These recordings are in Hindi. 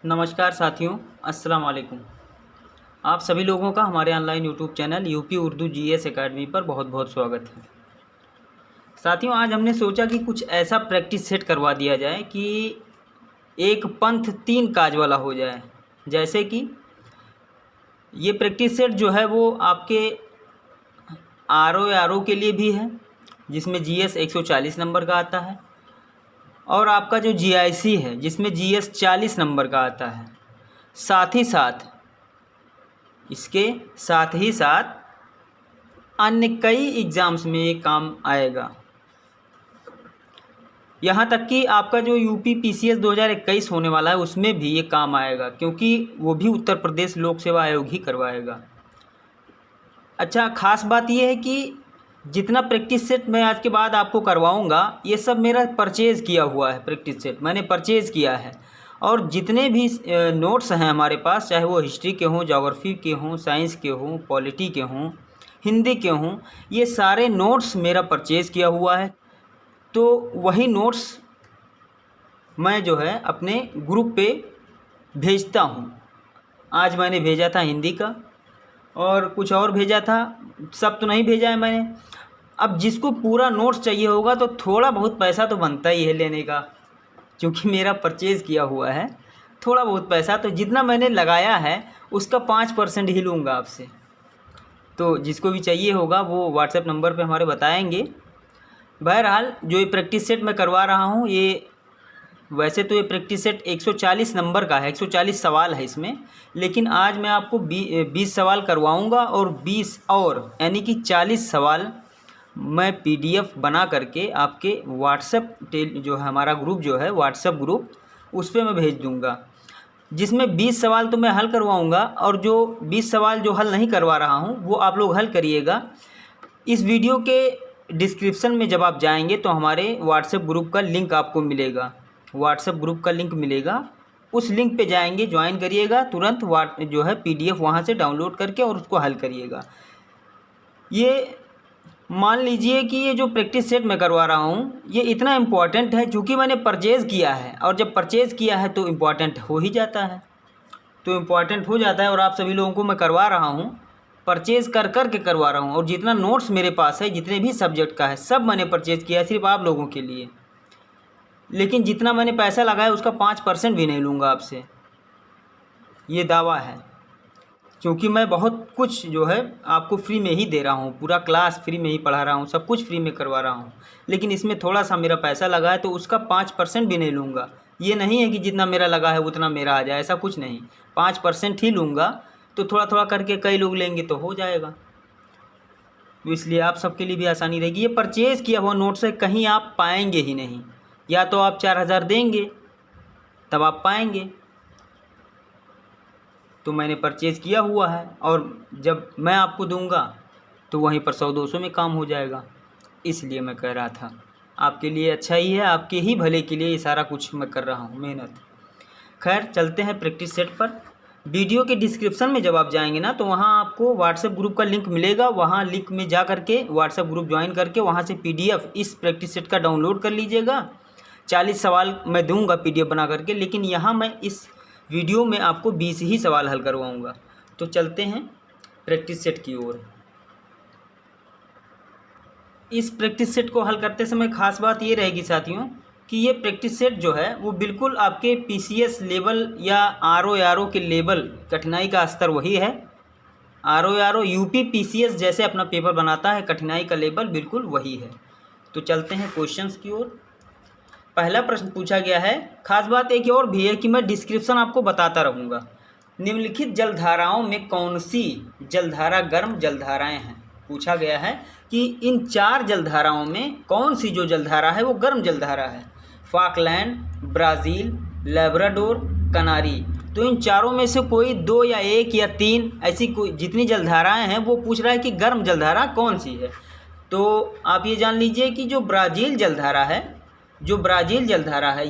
नमस्कार साथियों, अस्सलाम वालेकुम। आप सभी लोगों का हमारे online YouTube channel UP Urdu GS academy पर बहुत बहुत स्वागत है। साथियों, आज हमने सोचा कि कुछ ऐसा प्रैक्टिस सेट करवा दिया जाए कि एक पंथ तीन काज वाला हो जाए। जैसे कि ये प्रैक्टिस सेट जो है वो आपके आर ओ के लिए भी है, जिसमें जीएस 140 नंबर का आता है, और आपका जो जीआईसी है जिसमें जीएस 40 नंबर का आता है। साथ ही साथ इसके साथ ही साथ अन्य कई एग्ज़ाम्स में ये काम आएगा। यहाँ तक कि आपका जो यूपी पीसीएस 2021 होने वाला है उसमें भी ये काम आएगा, क्योंकि वो भी उत्तर प्रदेश लोक सेवा आयोग ही करवाएगा। अच्छा, ख़ास बात ये है कि जितना प्रैक्टिस सेट मैं आज के बाद आपको करवाऊँगा ये सब मेरा परचेज़ किया हुआ है। प्रैक्टिस सेट मैंने परचेज़ किया है, और जितने भी नोट्स हैं हमारे पास, चाहे वो हिस्ट्री के हों, ज्योग्राफी के हों, साइंस के हों, पॉलिटी के हों, हिंदी के हों, ये सारे नोट्स मेरा परचेज़ किया हुआ है। तो वही नोट्स मैं जो है अपने ग्रुप पे भेजता हूँ। आज मैंने भेजा था हिंदी का, और कुछ और भेजा था, सब तो नहीं भेजा है मैंने। अब जिसको पूरा नोट्स चाहिए होगा तो थोड़ा बहुत पैसा तो बनता ही है लेने का, क्योंकि मेरा परचेज़ किया हुआ है। थोड़ा बहुत पैसा तो जितना मैंने लगाया है उसका 5% ही लूँगा आपसे। तो जिसको भी चाहिए होगा वो व्हाट्सएप नंबर पे हमारे बताएंगे। बहरहाल जो ये प्रैक्टिस सेट मैं करवा रहा हूँ, ये वैसे तो ये प्रैक्टिस सेट 140 नंबर का है, 140 सवाल है इसमें, लेकिन आज मैं आपको 20 सवाल करवाऊँगा, और 20 और यानी कि 40 सवाल मैं पीडीएफ बना करके आपके व्हाट्सएप जो है हमारा ग्रुप जो है व्हाट्सएप ग्रुप, उस पर मैं भेज दूँगा। जिसमें 20 सवाल तो मैं हल करवाऊँगा, और जो 20 सवाल जो हल नहीं करवा रहा हूँ वो आप लोग हल करिएगा। इस वीडियो के डिस्क्रिप्शन में जब आप जाएंगे तो हमारे व्हाट्सएप ग्रुप का लिंक आपको मिलेगा। व्हाट्सएप ग्रुप का लिंक मिलेगा, उस लिंक पे जाएंगे, ज्वाइन करिएगा, तुरंत जो है पीडीएफ वहाँ से डाउनलोड करके और उसको हल करिएगा। ये मान लीजिए कि ये जो प्रैक्टिस सेट मैं करवा रहा हूँ ये इतना इम्पॉर्टेंट है, चूँकि मैंने परचेज़ किया है, और जब परचेज़ किया है तो इम्पॉर्टेंट हो ही जाता है। और आप सभी लोगों को मैं करवा रहा हूँ, परचेज़ कर कर के करवा रहा हूँ। और जितना नोट्स मेरे पास है, जितने भी सब्जेक्ट का है, सब मैंने परचेज़ किया है सिर्फ आप लोगों के लिए। लेकिन जितना मैंने पैसा लगाया उसका 5% भी नहीं लूँगा आपसे, ये दावा है। क्योंकि मैं बहुत कुछ जो है आपको फ्री में ही दे रहा हूँ, पूरा क्लास फ्री में ही पढ़ा रहा हूँ, सब कुछ फ्री में करवा रहा हूँ। लेकिन इसमें थोड़ा सा मेरा पैसा लगा है तो उसका 5% भी नहीं लूँगा। ये नहीं है कि जितना मेरा लगा है उतना मेरा आ जाए, ऐसा कुछ नहीं, 5% ही लूँगा। तो थोड़ा थोड़ा करके कई लोग लेंगे तो हो जाएगा, तो इसलिए आप सबके लिए भी आसानी रहेगी। ये परचेज़ किया हुआ नोट से कहीं आप पाएंगे ही नहीं, या तो आप 4000 देंगे तब आप पाएंगे। तो मैंने परचेज़ किया हुआ है, और जब मैं आपको दूंगा तो वहीं पर 100-200 में काम हो जाएगा। इसलिए मैं कह रहा था आपके लिए अच्छा ही है, आपके ही भले के लिए ये सारा कुछ मैं कर रहा हूँ, मेहनत। खैर, चलते हैं प्रैक्टिस सेट पर। वीडियो के डिस्क्रिप्शन में जब आप जाएंगे ना तो वहाँ आपको व्हाट्सएप ग्रुप का लिंक मिलेगा। वहाँ लिंक में जा करके व्हाट्सएप ग्रुप ज्वाइन करके वहाँ से पीडीएफ इस प्रैक्टिस सेट का डाउनलोड कर लीजिएगा। 40 सवाल मैं दूंगा पीडीएफ बना करके, लेकिन यहाँ मैं इस वीडियो में आपको 20 ही सवाल हल करवाऊंगा। तो चलते हैं प्रैक्टिस सेट की ओर। इस प्रैक्टिस सेट को हल करते समय खास बात ये रहेगी साथियों कि ये प्रैक्टिस सेट जो है वो बिल्कुल आपके पीसीएस लेवल या आरओ के लेवल, कठिनाई का स्तर वही है। आरओ यूपी पीसीएस जैसे अपना पेपर बनाता है, कठिनाई का लेवल बिल्कुल वही है। तो चलते हैं क्वेश्चंस की ओर। पहला प्रश्न पूछा गया है, खास बात एक और भी है कि मैं डिस्क्रिप्शन आपको बताता रहूँगा। निम्नलिखित जलधाराओं में कौन सी जलधारा गर्म जलधाराएं हैं? पूछा गया है कि इन 4 जलधाराओं में कौन सी जो जलधारा है वो गर्म जलधारा है। फॉकलैंड, ब्राज़ील, लेब्राडोर, कनारी। तो इन चारों में से कोई 2 या 1 या 3 ऐसी कोई जितनी जलधाराएं हैं वो पूछ रहा है कि गर्म जलधारा कौन सी है। तो आप ये जान लीजिए कि जो ब्राज़ील जलधारा है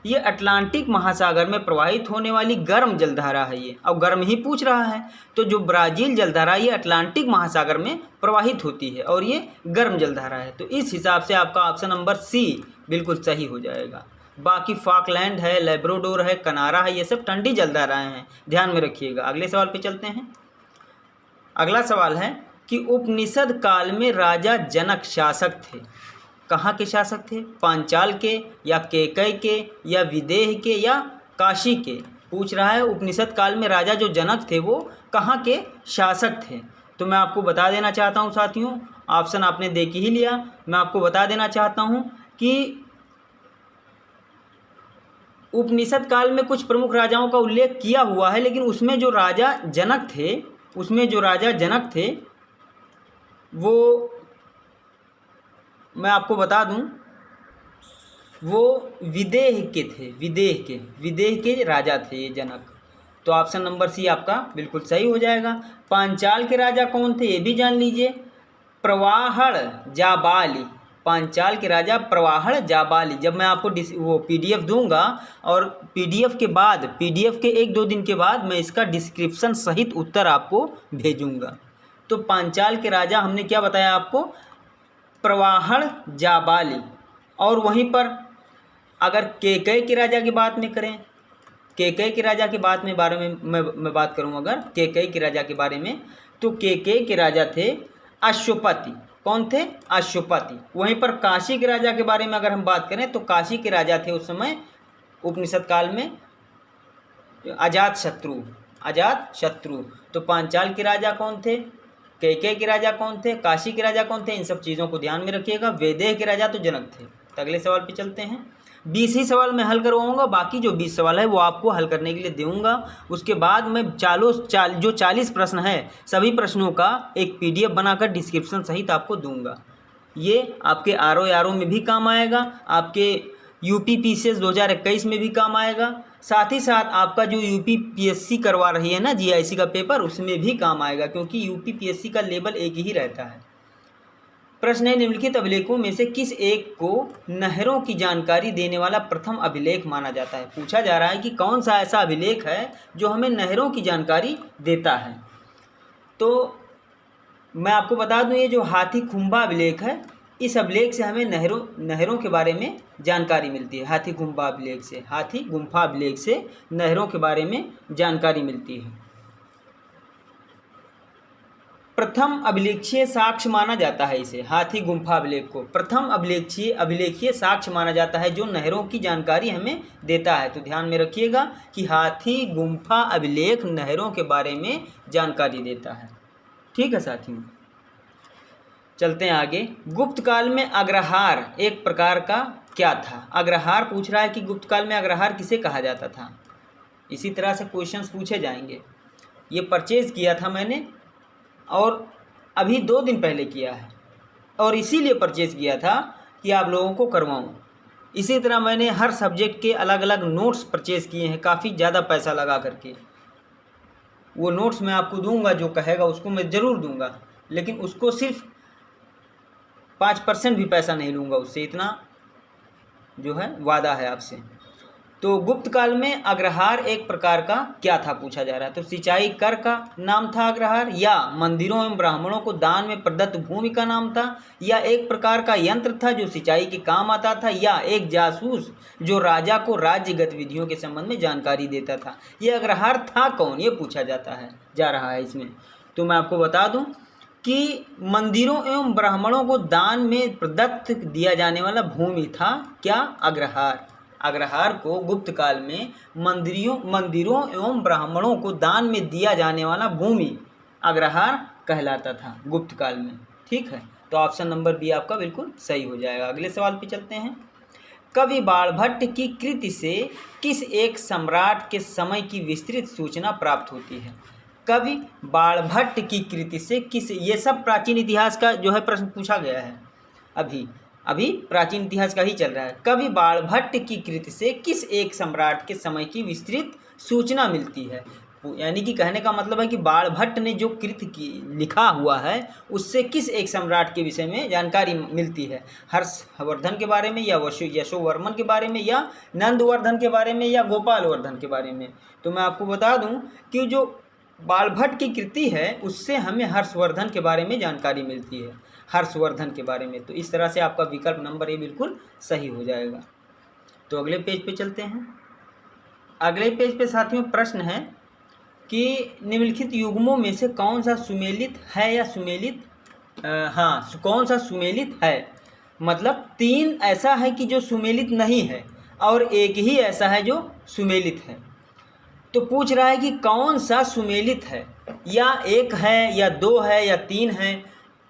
ये अटलांटिक महासागर में प्रवाहित होने वाली गर्म जलधारा है। ये अब गर्म ही पूछ रहा है, तो जो ब्राज़ील जलधारा ये अटलांटिक महासागर में प्रवाहित होती है और ये गर्म जलधारा है। तो इस हिसाब से आपका ऑप्शन नंबर सी बिल्कुल सही हो जाएगा। बाकी फॉकलैंड है, लेब्राडोर है, कनारा है, ये सब ठंडी जलधाराएं हैं, ध्यान में रखिएगा। अगले सवाल पे चलते हैं। अगला सवाल है कि उपनिषद काल में राजा जनक शासक थे, कहाँ के शासक थे? पांचाल के या केकय के या विदेह के या काशी के? पूछ रहा है उपनिषद काल में राजा जो जनक थे वो कहाँ के शासक थे। तो मैं आपको बता देना चाहता हूँ साथियों, ऑप्शन आपने देख ही लिया, मैं आपको बता देना चाहता हूँ कि उपनिषद काल में कुछ प्रमुख राजाओं का उल्लेख किया हुआ है, लेकिन उसमें जो राजा जनक थे वो मैं आपको बता दूं, वो विदेह के राजा थे ये जनक। तो ऑप्शन नंबर सी आपका बिल्कुल सही हो जाएगा। पांचाल के राजा कौन थे ये भी जान लीजिए, प्रवाहण जाबाली। पांचाल के राजा प्रवाहण जाबाली। जब मैं आपको वो पीडीएफ दूंगा और पीडीएफ के 1-2 दिन के बाद मैं इसका डिस्क्रिप्शन सहित उत्तर आपको भेजूंगा। तो पांचाल के राजा हमने क्या बताया आपको, प्रवाहण जाबाली। और वहीं पर अगर केकय के राजा की बात में करें, केकय के राजा के बारे में मैं बात करूं, अगर केकय के राजा के बारे में, तो केकय के राजा थे अश्वपति। कौन थे? अश्वपति। वहीं पर काशी के राजा के बारे में अगर हम बात करें तो काशी के राजा थे उस समय उपनिषद काल में अजातशत्रु। तो पांचाल के राजा कौन थे, केकय के राजा कौन थे, काशी के राजा कौन थे, इन सब चीज़ों को ध्यान में रखिएगा। वेदेह के राजा तो जनक थे। तो अगले सवाल पे चलते हैं। 20 ही सवाल मैं हल करवाऊंगा, बाकी जो 20 सवाल है वो आपको हल करने के लिए दूंगा। उसके बाद मैं जो 40 प्रश्न है सभी प्रश्नों का एक पीडीएफ बनाकर डिस्क्रिप्शन सहित आपको दूंगा। ये आपके आरओ में भी काम आएगा, आपके यूपी पीसीएस 2021 में भी काम आएगा, साथ ही साथ आपका जो यूपी पीएससी करवा रही है ना जीआईसी का पेपर, उसमें भी काम आएगा, क्योंकि यूपी पीएससी का लेवल एक ही रहता है। प्रश्न है, निम्नलिखित अभिलेखों में से किस एक को नहरों की जानकारी देने वाला प्रथम अभिलेख माना जाता है? पूछा जा रहा है कि कौन सा ऐसा अभिलेख है जो हमें नहरों की जानकारी देता है। तो मैं आपको बता दूं, ये जो हाथी खुम्बा अभिलेख है, इस अभिलेख से हमें नहरों के बारे में जानकारी मिलती है। हाथी गुम्फा अभिलेख से नहरों के बारे में जानकारी मिलती है। प्रथम अभिलेखीय साक्ष्य माना जाता है इसे, हाथी गुम्फा अभिलेख को प्रथम अभिलेखीय साक्ष्य माना जाता है जो नहरों की जानकारी हमें देता है। तो ध्यान में रखिएगा कि हाथी गुम्फा अभिलेख नहरों के बारे में जानकारी देता है। ठीक है साथियों, चलते हैं आगे। गुप्त काल में अग्रहार एक प्रकार का क्या था? अग्रहार पूछ रहा है कि गुप्त काल में अग्रहार किसे कहा जाता था। इसी तरह से क्वेश्चंस पूछे जाएंगे। ये परचेज किया था मैंने और अभी 2 दिन पहले किया है, और इसीलिए परचेज किया था कि आप लोगों को करवाऊँ। इसी तरह मैंने हर सब्जेक्ट के अलग अलग नोट्स परचेज़ किए हैं, काफ़ी ज़्यादा पैसा लगा करके। वो नोट्स मैं आपको दूंगा, जो कहेगा उसको मैं ज़रूर दूंगा, लेकिन उसको सिर्फ 5% भी पैसा नहीं लूँगा उससे, इतना जो है वादा है आपसे। तो गुप्त काल में अग्रहार एक प्रकार का क्या था पूछा जा रहा है। तो सिंचाई कर का नाम था अग्रहार, या मंदिरों एवं ब्राह्मणों को दान में प्रदत्त भूमि का नाम था, या एक प्रकार का यंत्र था जो सिंचाई के काम आता था, या एक जासूस जो राजा को राज्य गतिविधियों के संबंध में जानकारी देता था। ये अग्रहार था कौन, ये पूछा जा रहा है इसमें। तो मैं आपको बता दूं कि मंदिरों एवं ब्राह्मणों को दान में प्रदत्त दिया जाने वाला भूमि था क्या? अग्रहार। अग्रहार को गुप्त काल में मंदिरों एवं ब्राह्मणों को दान में दिया जाने वाला भूमि अग्रहार कहलाता था गुप्त काल में। ठीक है, तो ऑप्शन नंबर बी आपका बिल्कुल सही हो जाएगा। अगले सवाल पे चलते हैं। कवि बाणभट्ट की कृति से किस एक सम्राट के समय की विस्तृत सूचना प्राप्त होती है? कवि बाणभट्ट की कृति से किस, ये सब प्राचीन इतिहास का जो है प्रश्न पूछा गया है, अभी प्राचीन इतिहास का ही चल रहा है। कवि बाणभट्ट की कृति से किस एक सम्राट के समय की विस्तृत सूचना मिलती है? यानी कि कहने का मतलब है कि बाणभट्ट ने जो कृति की लिखा हुआ है उससे किस एक सम्राट के विषय में जानकारी मिलती है? हर्षवर्धन के बारे में, या यशोवर्मन के बारे में, या नंदवर्धन के बारे में, या गोपालवर्धन के बारे में? तो मैं आपको बता दूं कि जो बाणभट्ट की कृति है उससे हमें हर्षवर्धन के बारे में जानकारी मिलती है, हर्षवर्धन के बारे में। तो इस तरह से आपका विकल्प नंबर ए बिल्कुल सही हो जाएगा। तो अगले पेज पे चलते हैं। अगले पेज पे साथियों प्रश्न है कि निम्नलिखित युग्मों में से कौन सा सुमेलित है या सुमेलित कौन सा सुमेलित है। मतलब 3 ऐसा है कि जो सुमेलित नहीं है और एक ही ऐसा है जो सुमेलित है। तो पूछ रहा है कि कौन सा सुमेलित है, या 1 है या 2 है या 3 है,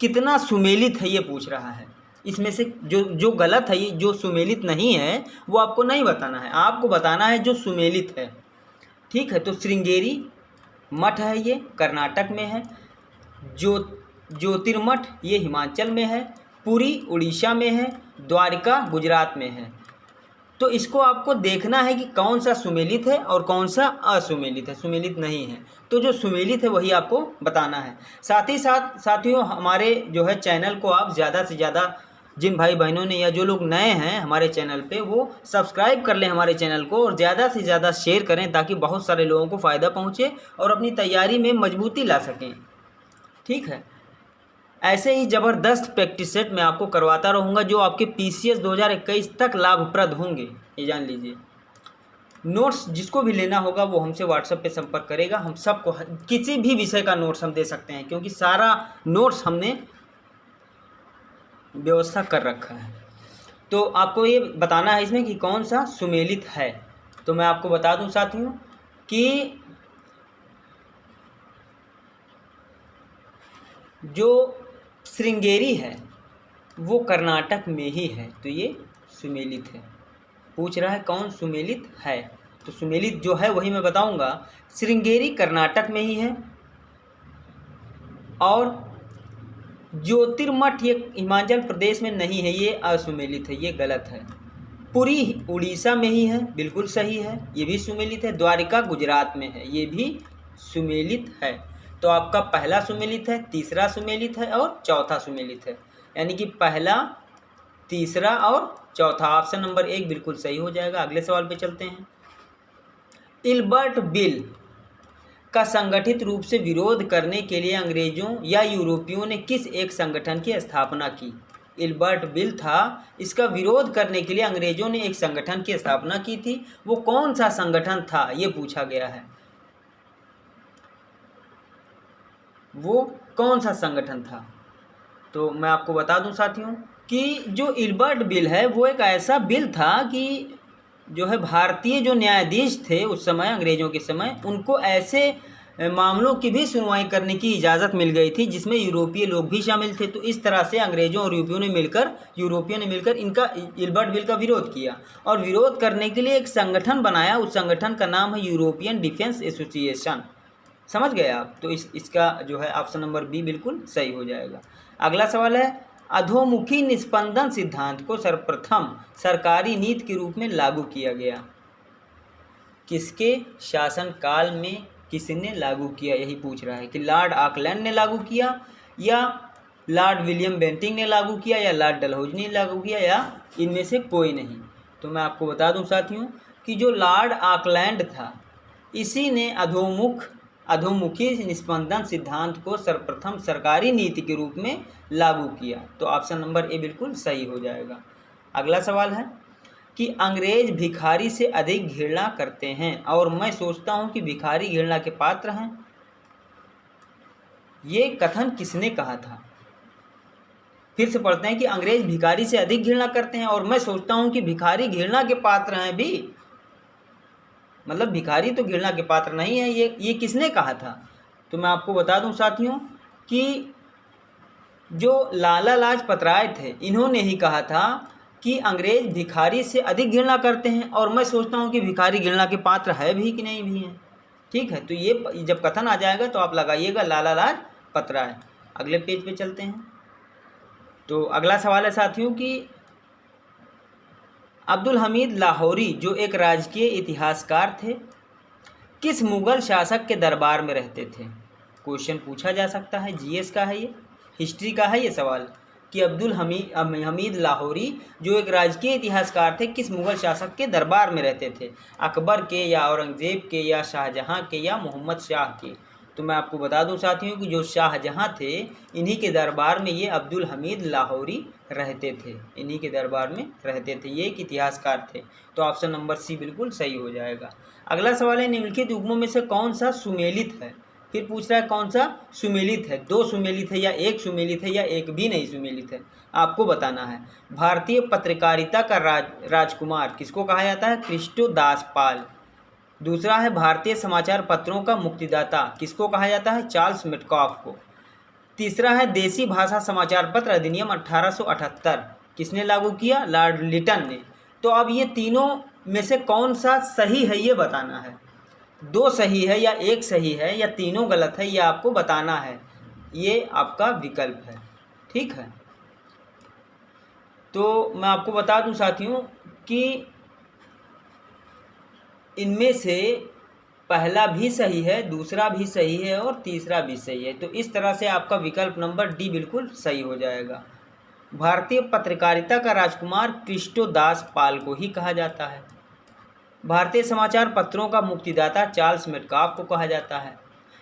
कितना सुमेलित है ये पूछ रहा है। इसमें से जो गलत है, ये जो सुमेलित नहीं है वो आपको नहीं बताना है, आपको बताना है जो सुमेलित है। ठीक है, तो श्रृंगेरी मठ है, ये कर्नाटक में है। ज्योतिर्मठ ये हिमाचल में है। पुरी उड़ीसा में है। द्वारका गुजरात में है। तो इसको आपको देखना है कि कौन सा सुमेलित है और कौन सा असुमेलित है, सुमेलित नहीं है। तो जो सुमेलित है वही आपको बताना है। साथ ही साथ साथियों हमारे जो है चैनल को आप ज़्यादा से ज़्यादा, जिन भाई बहनों ने या जो लोग नए हैं हमारे चैनल पे, वो सब्सक्राइब कर लें हमारे चैनल को और ज़्यादा से ज़्यादा शेयर करें ताकि बहुत सारे लोगों को फ़ायदा पहुँचे और अपनी तैयारी में मजबूती ला सकें। ठीक है, ऐसे ही ज़बरदस्त प्रैक्टिस सेट मैं आपको करवाता रहूँगा जो आपके PCS 2021 तक लाभप्रद होंगे, ये जान लीजिए। नोट्स जिसको भी लेना होगा वो हमसे व्हाट्सएप पे संपर्क करेगा। हम सबको किसी भी विषय का नोट्स हम दे सकते हैं, क्योंकि सारा नोट्स हमने व्यवस्था कर रखा है। तो आपको ये बताना है इसमें कि कौन सा सुमेलित है। तो मैं आपको बता दूं साथियों कि जो श्रृंगेरी है वो कर्नाटक में ही है, तो ये सुमेलित है। पूछ रहा है कौन सुमेलित है, तो सुमेलित जो है वही मैं बताऊंगा। श्रृंगेरी कर्नाटक में ही है और ज्योतिर्मठ ये हिमाचल प्रदेश में नहीं है, ये असुमेलित है, ये गलत है। पुरी उड़ीसा में ही है, बिल्कुल सही है, ये भी सुमेलित है। द्वारका गुजरात में है, ये भी सुमेलित है। तो आपका पहला सुमेलित है, तीसरा सुमेलित है और चौथा सुमेलित है, यानी कि पहला, तीसरा और चौथा। ऑप्शन नंबर 1 बिल्कुल सही हो जाएगा। अगले सवाल पे चलते हैं। इल्बर्ट बिल का संगठित रूप से विरोध करने के लिए अंग्रेजों या यूरोपियों ने किस एक संगठन की स्थापना की। इल्बर्ट बिल था, इसका विरोध करने के लिए अंग्रेजों ने एक संगठन की स्थापना की थी। वो कौन सा संगठन था ये पूछा गया है। वो कौन सा संगठन था, तो मैं आपको बता दूं साथियों कि जो इल्बर्ट बिल है वो एक ऐसा बिल था कि जो है भारतीय जो न्यायाधीश थे उस समय, अंग्रेज़ों के समय, उनको ऐसे मामलों की भी सुनवाई करने की इजाज़त मिल गई थी जिसमें यूरोपीय लोग भी शामिल थे। तो इस तरह से अंग्रेज़ों और यूरोपियों ने मिलकर इनका इल्बर्ट बिल का विरोध किया और विरोध करने के लिए एक संगठन बनाया। उस संगठन का नाम है यूरोपियन डिफेंस एसोसिएशन। समझ गए आप। तो इसका जो है ऑप्शन नंबर बी बिल्कुल सही हो जाएगा। अगला सवाल है, अधोमुखी निस्पंदन सिद्धांत को सर्वप्रथम सरकारी नीति के रूप में लागू किया गया। किसके शासनकाल में किसने लागू किया, यही पूछ रहा है कि लॉर्ड ऑकलैंड ने लागू किया या लॉर्ड विलियम बेंटिंक ने लागू किया या लॉर्ड डलहौजी ने लागू किया या इनमें से कोई नहीं। तो मैं आपको बता दूं साथियों कि जो लॉर्ड ऑकलैंड था इसी ने अधोमुखी निस्पंदन सिद्धांत को सर्वप्रथम सरकारी नीति के रूप में लागू किया। तो ऑप्शन नंबर ए बिल्कुल सही हो जाएगा। अगला सवाल है कि अंग्रेज भिखारी से अधिक घृणा करते हैं और मैं सोचता हूं कि भिखारी घृणा के पात्र हैं। ये कथन किसने कहा था। फिर से पढ़ते हैं कि अंग्रेज भिखारी से अधिक घृणा करते हैं और मैं सोचता हूं कि भिखारी घृणा के पात्र हैं भी। मतलब भिखारी तो घृणा के पात्र नहीं है, ये किसने कहा था। तो मैं आपको बता दूं साथियों कि जो लाला लाजपत राय थे इन्होंने ही कहा था कि अंग्रेज भिखारी से अधिक घृणा करते हैं और मैं सोचता हूं कि भिखारी घृणा के पात्र है भी कि नहीं भी हैं। ठीक है, तो ये जब कथन आ जाएगा तो आप लगाइएगा लाला लाजपत राय। अगले पेज पे चलते हैं। तो अगला सवाल है साथियों कि अब्दुल हमीद लाहौरी जो एक राजकीय इतिहासकार थे किस मुग़ल शासक के दरबार में रहते थे। क्वेश्चन पूछा जा सकता है, जीएस का है, ये हिस्ट्री का है ये सवाल कि अब्दुल हमीद लाहौरी जो एक राजकीय इतिहासकार थे किस मुग़ल शासक के दरबार में रहते थे। अकबर के या औरंगज़ेब के या शाहजहाँ के या मोहम्मद शाह के। तो मैं आपको बता दूं साथियों कि जो शाहजहाँ थे इन्हीं के दरबार में ये अब्दुल हमीद लाहौरी रहते थे, इन्हीं के दरबार में रहते थे, ये एक इतिहासकार थे। तो ऑप्शन नंबर सी बिल्कुल सही हो जाएगा। अगला सवाल है, निम्नलिखित युग्मों में से कौन सा सुमेलित है। फिर पूछ रहा है कौन सा सुमेलित है, दो सुमेलित है या एक सुमेलित है या एक भी नहीं सुमेलित है, आपको बताना है। भारतीय पत्रकारिता का राजकुमार किसको कहा जाता है, कृष्णदास पाल। दूसरा है भारतीय समाचार पत्रों का मुक्तिदाता किसको कहा जाता है, चार्ल्स मेटकॉफ को। तीसरा है देसी भाषा समाचार पत्र अधिनियम 1878 किसने लागू किया, लॉर्ड लिटन ने। तो अब ये तीनों में से कौन सा सही है ये बताना है, दो सही है या एक सही है या तीनों गलत है ये आपको बताना है, ये आपका विकल्प है। ठीक है, तो मैं आपको बता दूं साथियों कि इनमें से पहला भी सही है, दूसरा भी सही है और तीसरा भी सही है। तो इस तरह से आपका विकल्प नंबर डी बिल्कुल सही हो जाएगा। भारतीय पत्रकारिता का राजकुमार कृष्णदास पाल को ही कहा जाता है। भारतीय समाचार पत्रों का मुक्तिदाता चार्ल्स मेटकॉफ को कहा जाता है।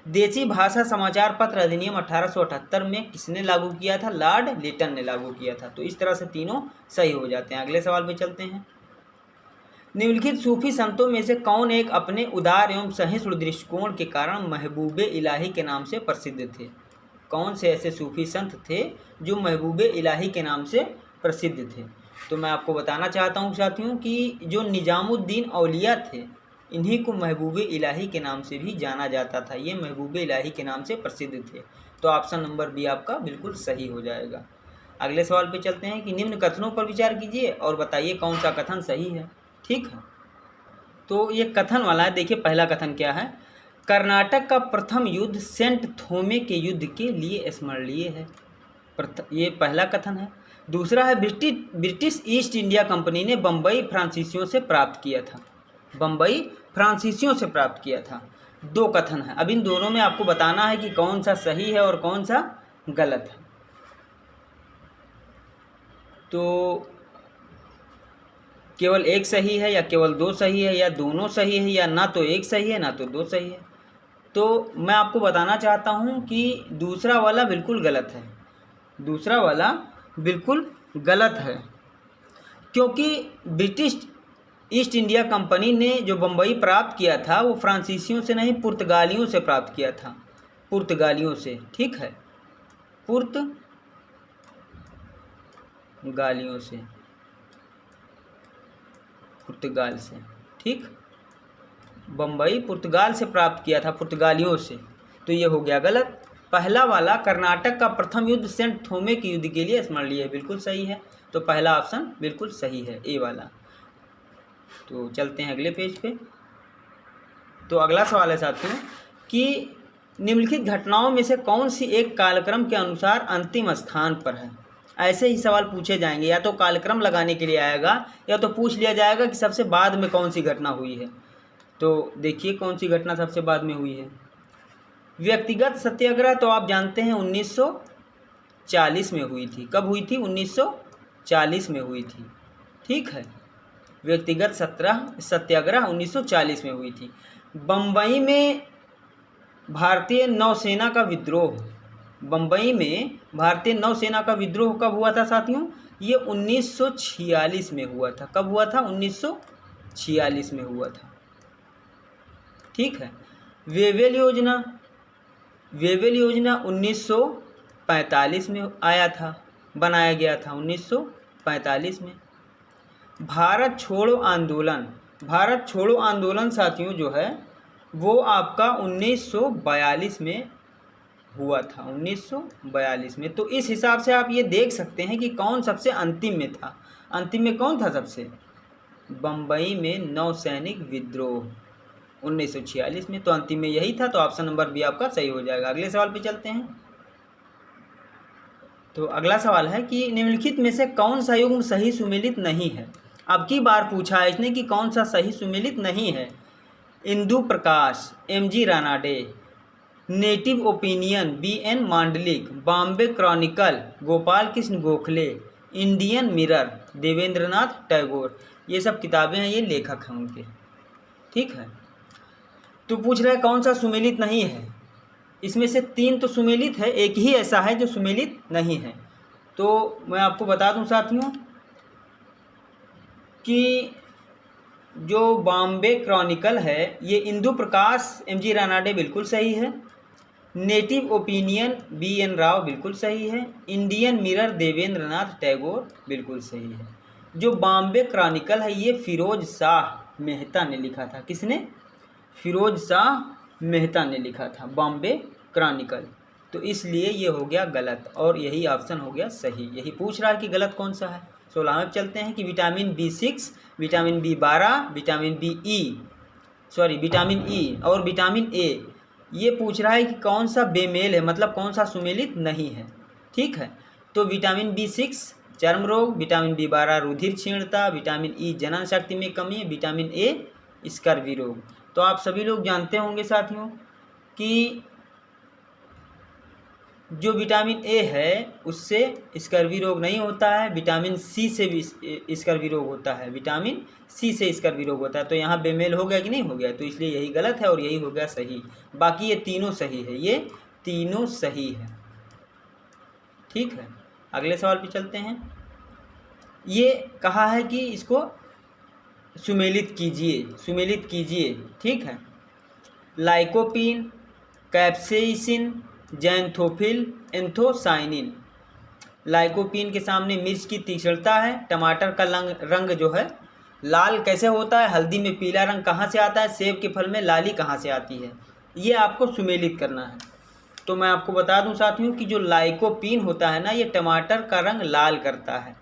देसी भाषा समाचार पत्र अधिनियम 1878 में किसने लागू किया था, लॉर्ड लिटन ने लागू किया था। तो इस तरह से तीनों सही हो जाते हैं। अगले सवाल पे चलते हैं। निम्नलिखित सूफी संतों में से कौन एक अपने उदार एवं सहिष्णु दृष्टिकोण के कारण महबूबे इलाही के नाम से प्रसिद्ध थे। कौन से ऐसे सूफी संत थे जो महबूबे इलाही के नाम से प्रसिद्ध थे। तो मैं आपको बताना चाहता हूँ साथियों कि जो निजामुद्दीन औलिया थे इन्हीं को महबूबे इलाही के नाम से भी जाना जाता था, ये महबूबे इलाही के नाम से प्रसिद्ध थे। तो ऑप्शन नंबर बी आपका बिल्कुल सही हो जाएगा। अगले सवाल पे चलते हैं कि निम्न कथनों पर विचार कीजिए और बताइए कौन सा कथन सही है। ठीक है, तो ये कथन वाला है। देखिए पहला कथन क्या है, कर्नाटक का प्रथम युद्ध सेंट थोमे के युद्ध के लिए स्मरणीय है। ये पहला कथन है। दूसरा है ब्रिटिश ईस्ट इंडिया कंपनी ने बम्बई फ्रांसीसियों से प्राप्त किया था। बम्बई फ्रांसीसियों से प्राप्त किया था। दो कथन है, अब इन दोनों में आपको बताना है कि कौन सा सही है और कौन सा गलत है। तो केवल एक सही है या केवल दो सही है या दोनों सही है या ना तो एक सही है ना तो दो सही है। तो मैं आपको बताना चाहता हूं कि दूसरा वाला बिल्कुल गलत है, दूसरा वाला बिल्कुल गलत है, क्योंकि ब्रिटिश ईस्ट इंडिया कंपनी ने जो बम्बई प्राप्त किया था वो फ्रांसीसियों से नहीं पुर्तगालियों से प्राप्त किया था, पुर्तगालियों से। ठीक है, पुर्तगालियों से, पुर्तगाल से। ठीक, बम्बई पुर्तगाल से प्राप्त किया था, पुर्तगालियों से। तो ये हो गया गलत। पहला वाला कर्नाटक का प्रथम युद्ध सेंट थोमे के युद्ध के लिए स्मरणीय है, बिल्कुल सही है। तो पहला ऑप्शन बिल्कुल सही है, ए वाला। तो चलते हैं अगले पेज पे। तो अगला सवाल है साथियों कि निम्नलिखित घटनाओं में से कौन सी एक कालक्रम के अनुसार अंतिम स्थान पर है। ऐसे ही सवाल पूछे जाएंगे, या तो कालक्रम लगाने के लिए आएगा या तो पूछ लिया जाएगा कि सबसे बाद में कौन सी घटना हुई है। तो देखिए कौन सी घटना सबसे बाद में हुई है। व्यक्तिगत सत्याग्रह तो आप जानते हैं 1940 में हुई थी। कब हुई थी, 1940 में हुई थी। ठीक है, व्यक्तिगत सत्याग्रह 1940 में हुई थी। बम्बई में भारतीय नौसेना का विद्रोह, बम्बई में भारतीय नौसेना का विद्रोह कब हुआ था साथियों, ये 1946 में हुआ था। कब हुआ था, 1946 में हुआ था। ठीक है, वेवेल योजना, वेवेल योजना 1945 में आया था, बनाया गया था 1945 में। भारत छोड़ो आंदोलन, भारत छोड़ो आंदोलन साथियों जो है वो आपका 1942 में हुआ था, 1942 में। तो इस हिसाब से आप ये देख सकते हैं कि कौन सबसे अंतिम में था। अंतिम में कौन था सबसे, बम्बई में नौसैनिक विद्रोह 1946 में। तो अंतिम में यही था। तो ऑप्शन नंबर बी आपका सही हो जाएगा। अगले सवाल पे चलते हैं। तो अगला सवाल है कि निम्नलिखित में से कौन सा युग्म सही सुमेलित नहीं है। अब की बार पूछा है इसने कि कौन सा सही सुमेलित नहीं है। Indu Prakash, MG Ranade, Native Opinion, BN Mandlik, Bombay Chronicle, Gopal Krishna Gokhale, Indian Mirror, Devendranath Tagore, ये सब किताबें हैं, ये लेखक हैं उनके। ठीक है, तो पूछ रहा है कौन सा सुमेलित नहीं है। इसमें से तीन तो सुमेलित है, एक ही ऐसा है जो सुमेलित नहीं है। तो मैं आपको बता दूं साथियों कि जो बॉम्बे क्रॉनिकल है ये इंदु प्रकाश एमजी रानाडे बिल्कुल सही है। नेटिव ओपिनियन बीएन राव बिल्कुल सही है। इंडियन मिरर देवेंद्र नाथ टैगोर बिल्कुल सही है। जो बॉम्बे क्रॉनिकल है ये फिरोज शाह मेहता ने लिखा था। किसने? फिरोज शाह मेहता ने लिखा था बॉम्बे क्रॉनिकल। तो इसलिए ये हो गया गलत और यही ऑप्शन हो गया सही। यही पूछ रहा है कि गलत कौन सा है। 16वें चलते हैं कि vitamin B6, vitamin B12, vitamin vitamin E और विटामिन ए, ये पूछ रहा है कि कौन सा बेमेल है, मतलब कौन सा सुमेलित नहीं है। ठीक है, तो विटामिन B6 चर्म रोग, विटामिन B12 रुधिर क्षीणता, विटामिन ई जनन शक्ति में कमी, विटामिन ए स्कर्वी रोग। तो आप सभी लोग जानते होंगे साथियों कि जो विटामिन ए है उससे स्कर्वी रोग नहीं होता है, विटामिन सी से भी स्कर्वी रोग होता है, विटामिन सी से स्कर्वी रोग होता है। तो यहाँ बेमेल हो गया कि नहीं हो गया? तो इसलिए यही गलत है और यही हो गया सही। बाकी ये तीनों सही है, ये तीनों सही है। ठीक है, अगले सवाल पे चलते हैं। ये कहा है कि इसको सुमेलित कीजिए, सुमेलित कीजिए। ठीक है, लाइकोपीन, कैप्सेइसिन, जैंथोफिल, एंथोसाइनिन। लाइकोपीन के सामने मिर्च की तीक्ष्णता है। टमाटर का रंग जो है लाल कैसे होता है? हल्दी में पीला रंग कहाँ से आता है? सेब के फल में लाली कहाँ से आती है? ये आपको सुमेलित करना है। तो मैं आपको बता दूं साथियों कि जो लाइकोपीन होता है ना, ये टमाटर का रंग लाल करता है।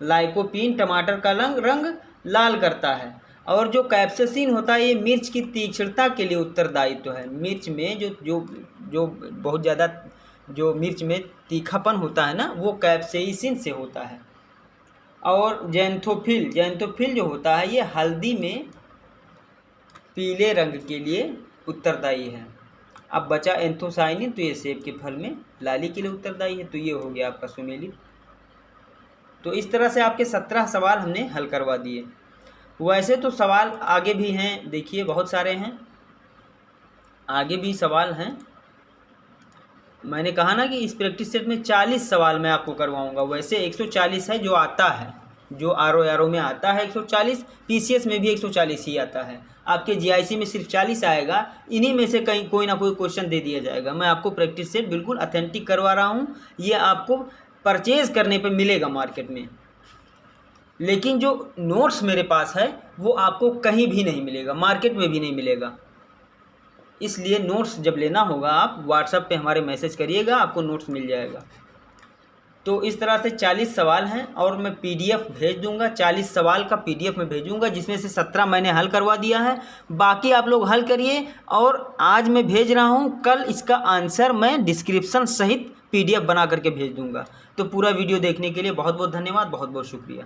लाइकोपीन टमाटर का रंग लाल करता है। और जो कैप्सेसिन होता है ये मिर्च की तीक्ष्णता के लिए उत्तरदायित्व है। मिर्च में जो बहुत ज़्यादा जो मिर्च में तीखापन होता है ना, वो कैप्सेसिन से होता है। और जैंथोफिल जो होता है ये हल्दी में पीले रंग के लिए उत्तरदायी है। अब बचा एंथोसाइनिन, तो ये सेब के फल में लाली के लिए उत्तरदायी है। तो ये हो गया आपका सुमेलित। तो इस तरह से आपके 17 सवाल हमने हल करवा दिए। वैसे तो सवाल आगे भी हैं, देखिए बहुत सारे हैं, आगे भी सवाल हैं। मैंने कहा ना कि इस प्रैक्टिस सेट में 40 सवाल मैं आपको करवाऊंगा। वैसे 140 है जो आता है, जो आर में आता है 140, पीसीएस में भी 140 ही आता है। आपके जीआईसी में सिर्फ 40 आएगा। इन्हीं में से कहीं कोई ना कोई क्वेश्चन दे दिया जाएगा। मैं आपको प्रैक्टिस सेट बिल्कुल ऑथेंटिक करवा रहा हूँ। ये आपको परचेज करने पे मिलेगा मार्केट में, लेकिन जो नोट्स मेरे पास है वो आपको कहीं भी नहीं मिलेगा, मार्केट में भी नहीं मिलेगा। इसलिए नोट्स जब लेना होगा आप व्हाट्सएप पे हमारे मैसेज करिएगा, आपको नोट्स मिल जाएगा। तो इस तरह से 40 सवाल हैं और मैं पीडीएफ भेज दूंगा। 40 सवाल का पीडीएफ में भेजूंगा, जिसमें से 17 मैंने हल करवा दिया है। बाकी आप लोग हल करिए। और आज मैं भेज रहा हूँ, कल इसका आंसर मैं डिस्क्रिप्शन सहित पीडीएफ बना करके भेज दूंगा। तो पूरा वीडियो देखने के लिए बहुत बहुत धन्यवाद, बहुत बहुत शुक्रिया।